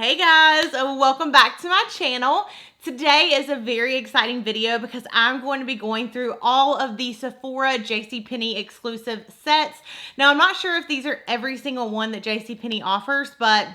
Hey guys, welcome back to my channel. Today is a very exciting video because I'm going to be going through all of the Sephora JcPenny exclusive sets. Now I'm not sure if these are every single one that JcPenny offers, but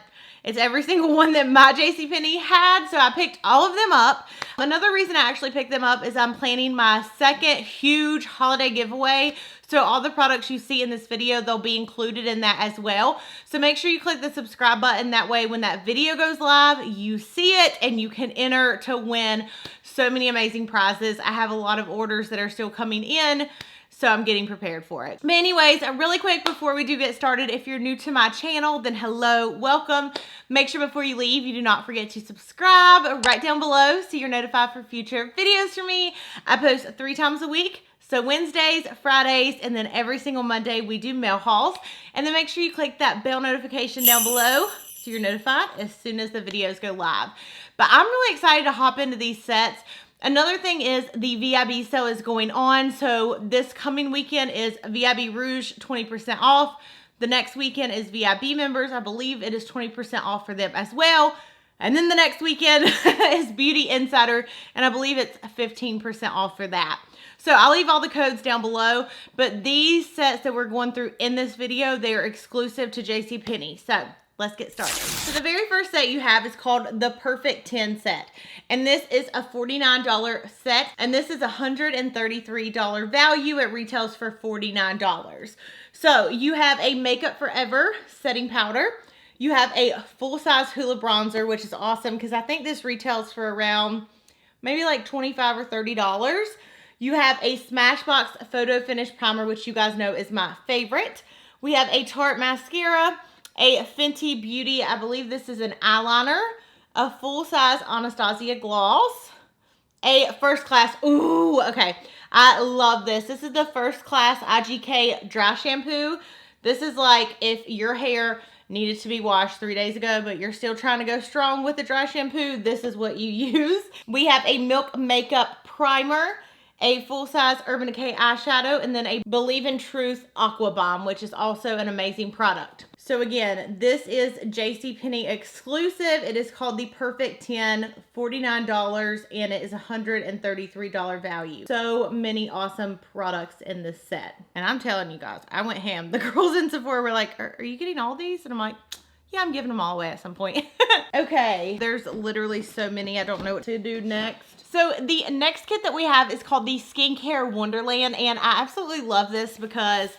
it's every single one that my JcPenny had, so I picked all of them up. Another reason I actually picked them up is I'm planning my second huge holiday giveaway. So all the products you see in this video, they'll be included in that as well. So make sure you click the subscribe button. That way when that video goes live, you see it and you can enter to win so many amazing prizes. I have a lot of orders that are still coming in, so I'm getting prepared for it. But anyways, really quick before we do get started, if you're new to my channel, then hello, welcome. Make sure before you leave, you do not forget to subscribe right down below so you're notified for future videos from me. I post 3 times a week. So Wednesdays, Fridays, and then every single Monday we do mail hauls. And then make sure you click that bell notification down below so you're notified as soon as the videos go live. But I'm really excited to hop into these sets. Another thing is the VIB sale is going on. So this coming weekend is VIB Rouge 20% off. The next weekend is VIB members. I believe it is 20% off for them as well. And then the next weekend is Beauty Insider, and I believe it's 15% off for that. So I'll leave all the codes down below, but these sets that we're going through in this video, they are exclusive to JcPenny. So let's get started. So the very first set you have is called the Perfect 10 set. And this is a $49 set, and this is a $133 value. It retails for $49. So you have a Makeup Forever setting powder. You have a full-size Hoola bronzer, which is awesome because I think this retails for around maybe like $25 or $30. You have a Smashbox Photo Finish Primer, which you guys know is my favorite. We have a Tarte Mascara, a Fenty Beauty, I believe this is an eyeliner, a full-size Anastasia Gloss, a First Class, ooh, okay, I love this. This is the First Class IGK Dry Shampoo. This is like if your hair needed to be washed 3 days ago, but you're still trying to go strong with the dry shampoo, this is what you use. We have a Milk Makeup Primer, a full-size Urban Decay eyeshadow, and then a Believe in Truth Aqua Bomb, which is also an amazing product. So again, this is JcPenny exclusive. It is called the Perfect 10, $49, and it is a $133 value. So many awesome products in this set. And I'm telling you guys, I went ham. The girls in Sephora were like, are you getting all these? And I'm like, yeah, I'm giving them all away at some point. Okay, there's literally so many. I don't know what to do next. So the next kit that we have is called the Skincare Wonderland, and I absolutely love this because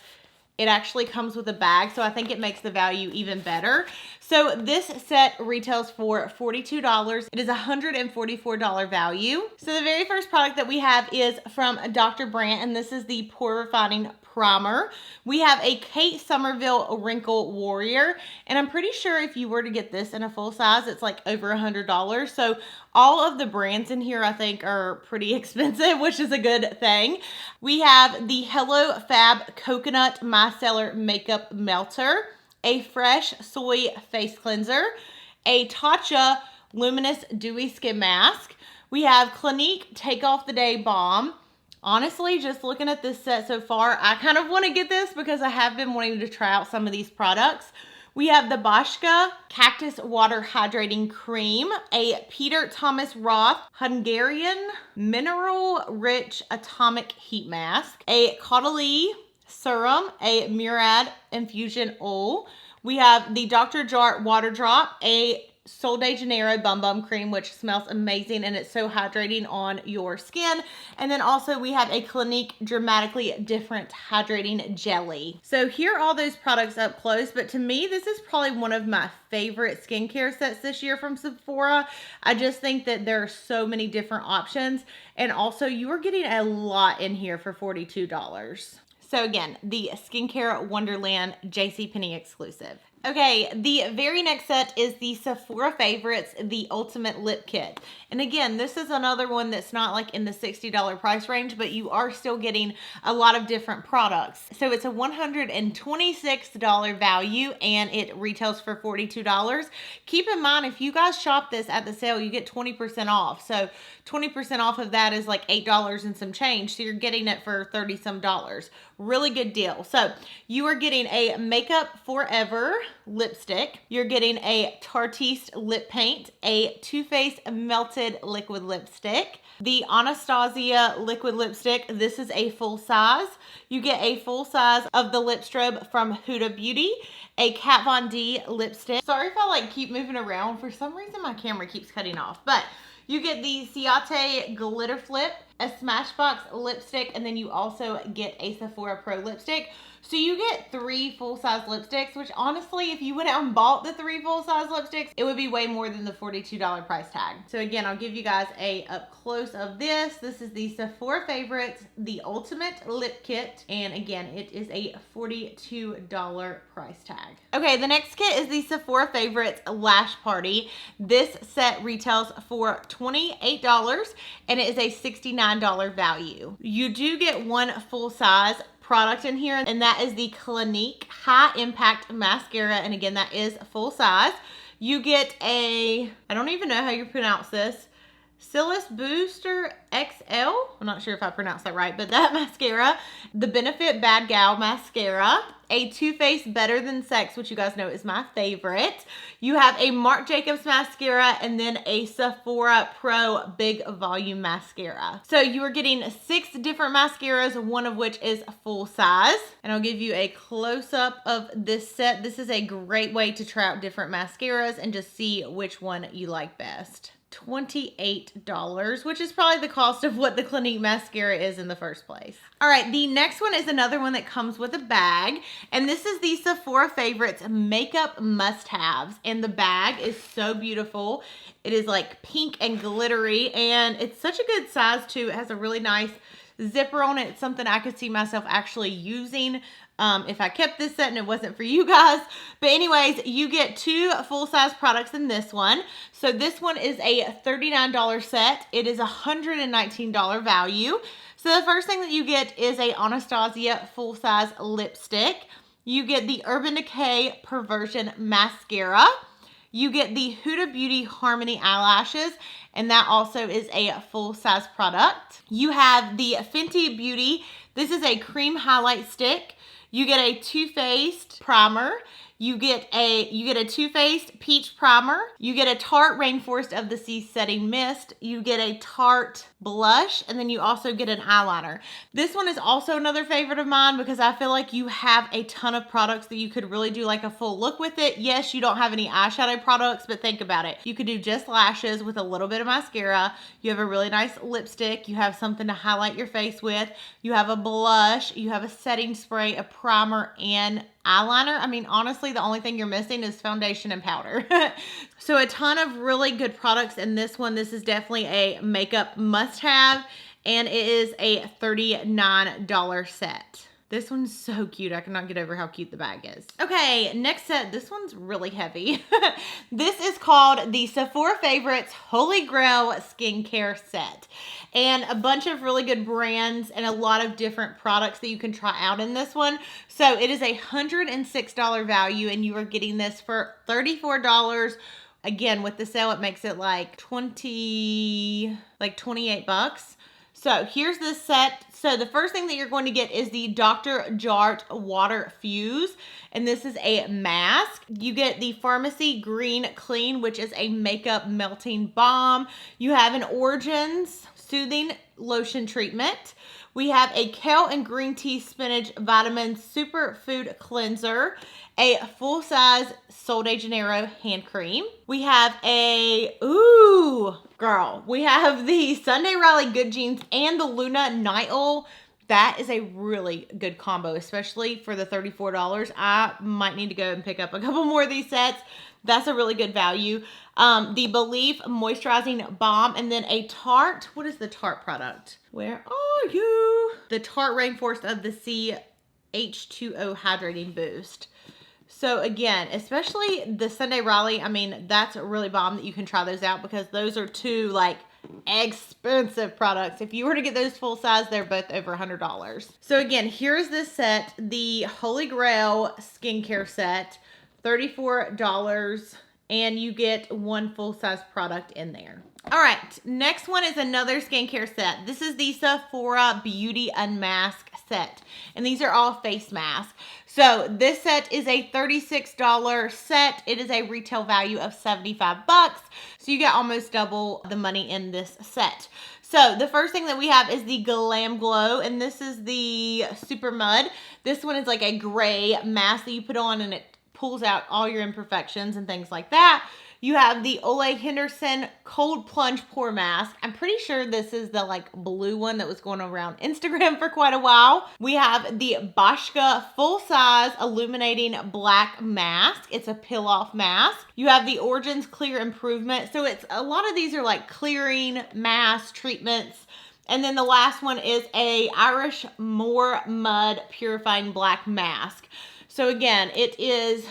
it actually comes with a bag, so I think it makes the value even better. So this set retails for $42. It is a $144 value. So the very first product that we have is from Dr. Brandt, and this is the Pore Refining Primer. We have a Kate Somerville Wrinkle Warrior, and I'm pretty sure if you were to get this in a full size, it's like over $100. So all of the brands in here I think are pretty expensive, which is a good thing. We have the Hello Fab Coconut Micellar Makeup Melter, a Fresh Soy Face Cleanser, a Tatcha Luminous Dewy Skin Mask. We have Clinique Take Off the Day Balm. Honestly, just looking at this set so far, I kind of want to get this because I have been wanting to try out some of these products. We have the Bosca Cactus Water Hydrating Cream, a Peter Thomas Roth Hungarian Mineral Rich Atomic Heat Mask, a Caudalie Serum, a Murad Infusion Oil. We have the Dr. Jart Water Drop, a Sol de Janeiro Bum Bum Cream, which smells amazing and it's so hydrating on your skin. And then also we have a Clinique Dramatically Different Hydrating Jelly. So here are all those products up close, but to me, this is probably one of my favorite skincare sets this year from Sephora. I just think that there are so many different options, and also you are getting a lot in here for $42. So again, the Skincare Wonderland JcPenny exclusive. Okay, the very next set is the Sephora Favorites, the Ultimate Lip Kit. And again, this is another one that's not like in the $60 price range, but you are still getting a lot of different products. So it's a $126 value and it retails for $42. Keep in mind, if you guys shop this at the sale, you get 20% off. So 20% off of that is like $8 and some change. So you're getting it for 30 some dollars. Really good deal. So you are getting a Makeup Forever lipstick. You're getting a Tartiste lip paint, a Too Faced melted liquid lipstick, the Anastasia liquid lipstick. This is a full size. You get a full size of the lip strobe from Huda Beauty, a Kat Von D lipstick. Sorry if I like keep moving around. For some reason my camera keeps cutting off, but you get the Ciate Glitter Flip, a Smashbox lipstick, and then you also get a Sephora Pro lipstick. So you get 3 full-size lipsticks, which honestly, if you went out and bought the 3 full-size lipsticks, it would be way more than the $42 price tag. So again, I'll give you guys a up close of this. This is the Sephora Favorites, the Ultimate Lip Kit. And again, it is a $42 price tag. Okay, the next kit is the Sephora Favorites Lash Party. This set retails for $28 and it is a $69 value. You do get 1 full-size product in here, and that is the Clinique High Impact Mascara, and again, that is full size. You get a, I don't even know how you pronounce this, Silis Booster XL. I'm not sure if I pronounced that right, but that mascara, the Benefit Bad Gal Mascara, a Too Faced Better Than Sex, which you guys know is my favorite. You have a Marc Jacobs mascara, and then a Sephora Pro Big Volume Mascara. So you are getting 6 different mascaras, one of which is full size. And I'll give you a close-up of this set. This is a great way to try out different mascaras and just see which one you like best. $28, which is probably the cost of what the Clinique mascara is in the first place. All right, the next one is another one that comes with a bag, and this is the Sephora Favorites Makeup Must-Haves, and the bag is so beautiful. It is like pink and glittery, and it's such a good size too. It has a really nice zipper on it. It's something I could see myself actually using if I kept this set and it wasn't for you guys. But anyways, you get 2 full-size products in this one. So this one is a $39 set. It is a $119 value. So the first thing that you get is a Anastasia full-size lipstick. You get the Urban Decay Perversion Mascara. You get the Huda Beauty Harmony eyelashes, and that also is a full-size product. You have the Fenty Beauty. This is a cream highlight stick. You get a Too Faced primer. You get a Too Faced peach primer. You get a Tarte Rainforest of the Sea setting mist. You get a Tarte blush, and then you also get an eyeliner. This one is also another favorite of mine because I feel like you have a ton of products that you could really do like a full look with it. Yes, you don't have any eyeshadow products, but think about it. You could do just lashes with a little bit of mascara. You have a really nice lipstick. You have something to highlight your face with. You have a blush. You have a setting spray, a primer, and eyeliner. I mean, honestly, the only thing you're missing is foundation and powder. So a ton of really good products in this one. This is definitely a makeup must-have, and it is a $39 set. This one's so cute. I cannot get over how cute the bag is. Okay, next set. This one's really heavy. This is called the Sephora Favorites Holy Grail Skincare Set. And a bunch of really good brands and a lot of different products that you can try out in this one. So it is a $106 value, and you are getting this for $34. Again, with the sale, it makes it like 28 bucks. So here's this set. So the first thing that you're going to get is the Dr. Jart Water Fuse, and this is a mask. You get the Pharmacy Green Clean, which is a makeup melting balm. You have an Origins Soothing Lotion Treatment. We have a Kale and Green Tea Spinach Vitamin Superfood Cleanser, a full-size Sol de Janeiro hand cream. We have we have the Sunday Riley Good Jeans and the Luna Night Oil. That is a really good combo, especially for the $34. I might need to go and pick up a couple more of these sets. That's a really good value. The Belief Moisturizing Balm, and then a Tarte. What is the Tarte product? Where are you? The Tarte Rainforest of the Sea H2O Hydrating Boost. So again, especially the Sunday Riley, I mean, that's a really bomb that you can try those out because those are 2 like expensive products. If you were to get those full size, they're both over $100. So again, here's this set, the Holy Grail skincare set, $34, and you get 1 full size product in there. All right, next one is another skincare set. This is the Sephora Beauty Unmasked set, and these are all face masks. So this set is a $36 set. It is a retail value of 75 bucks. So you get almost double the money in this set. So the first thing that we have is the Glam Glow, and this is the Super Mud. This one is like a gray mask that you put on and it pulls out all your imperfections and things like that. You have the Ole Henderson Cold Plunge Pore Mask. I'm pretty sure this is the like blue one that was going around Instagram for quite a while. We have the Bosca Full Size Illuminating Black Mask. It's a peel off mask. You have the Origins Clear Improvement. So it's a lot of these are like clearing mask treatments. And then the last one is a Irish Moor Mud Purifying Black Mask. So again, it is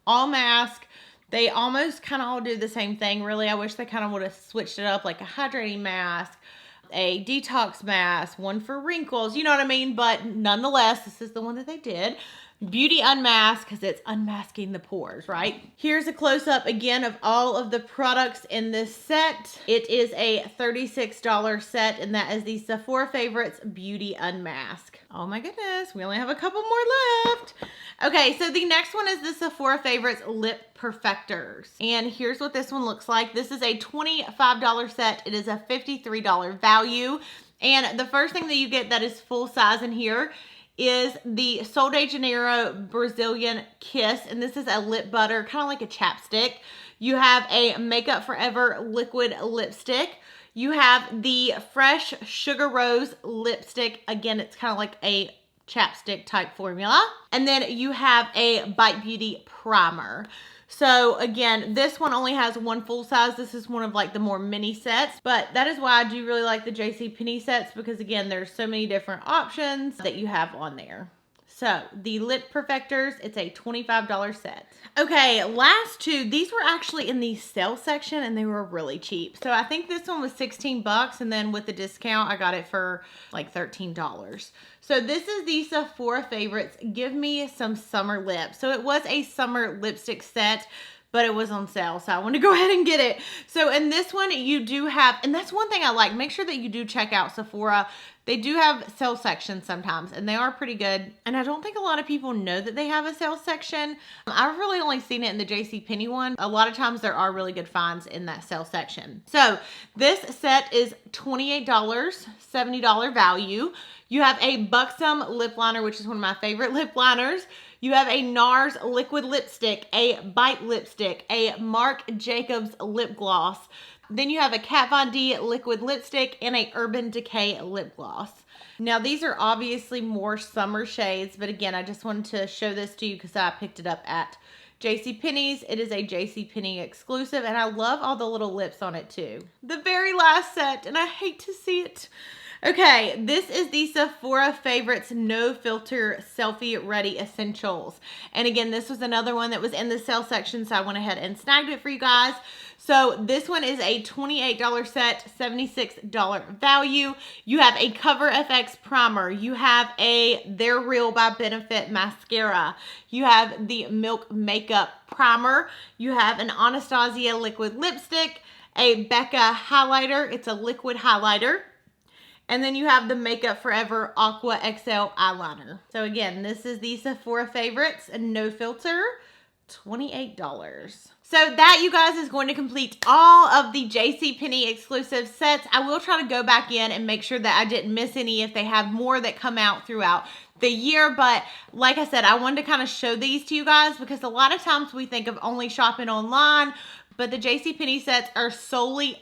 all mask. They almost kind of all do the same thing, really. I wish they kind of would have switched it up, like a hydrating mask, a detox mask, one for wrinkles, you know what I mean? But nonetheless, this is the one that they did. Beauty Unmasked, because it's unmasking the pores, right? Here's a close-up again of all of the products in this set. It is a $36 set, and that is the Sephora Favorites Beauty Unmasked. Oh my goodness, we only have a couple more left. Okay, so the next one is the Sephora Favorites Lip Perfectors. And here's what this one looks like. This is a $25 set. It is a $53 value. And the first thing that you get that is full size in here is the Sol de Janeiro Brazilian Kiss. And this is a lip butter, kind of like a chapstick. You have a Makeup Forever liquid lipstick. You have the Fresh Sugar Rose lipstick. Again, it's kind of like a chapstick type formula. And then you have a Bite Beauty primer. So again, this one only has one full size. This is one of like the more mini sets, but that is why I do really like the JcPenny sets, because again, there's so many different options that you have on there. So the Lip Perfectors, it's a $25 set. Okay, last two, these were actually in the sale section and they were really cheap. So I think this one was 16 bucks, and then with the discount, I got it for like $13. So this is the Sephora Favorites Give Me Some Summer Lips. So it was a summer lipstick set, but it was on sale, so I want to go ahead and get it. So in this one, you do have, and that's one thing I like, make sure that you do check out Sephora. They do have sale sections sometimes, and they are pretty good. And I don't think a lot of people know that they have a sale section. I've really only seen it in the JcPenny one. A lot of times there are really good finds in that sale section. So this set is $28, $70 value. You have a Buxom lip liner, which is one of my favorite lip liners. You have a NARS liquid lipstick, a Bite lipstick, a Marc Jacobs lip gloss. Then you have a Kat Von D liquid lipstick and a Urban Decay lip gloss. Now these are obviously more summer shades, but again, I just wanted to show this to you because I picked it up at JcPenny's. It is a JcPenny exclusive, and I love all the little lips on it too. The very last set, and I hate to see it. Okay, this is the Sephora Favorites No Filter Selfie Ready Essentials. And again, this was another one that was in the sale section, so I went ahead and snagged it for you guys. So this one is a $28 set, $76 value. You have a Cover FX primer. You have a They're Real by Benefit mascara. You have the Milk Makeup primer. You have an Anastasia liquid lipstick, a Becca highlighter. It's a liquid highlighter. And then you have the Makeup Forever Aqua XL eyeliner. So again, this is the Sephora Favorites No Filter, $28. So that, you guys, is going to complete all of the JcPenny exclusive sets. I will try to go back in and make sure that I didn't miss any if they have more that come out throughout the year. But like I said, I wanted to kind of show these to you guys because a lot of times we think of only shopping online, but the JcPenny sets are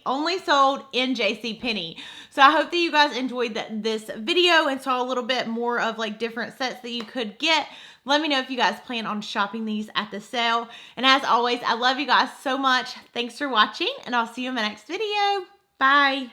only sold in JcPenny. So I hope that you guys enjoyed this video and saw a little bit more of like different sets that you could get. Let me know if you guys plan on shopping these at the sale. And as always, I love you guys so much. Thanks for watching, and I'll see you in my next video. Bye.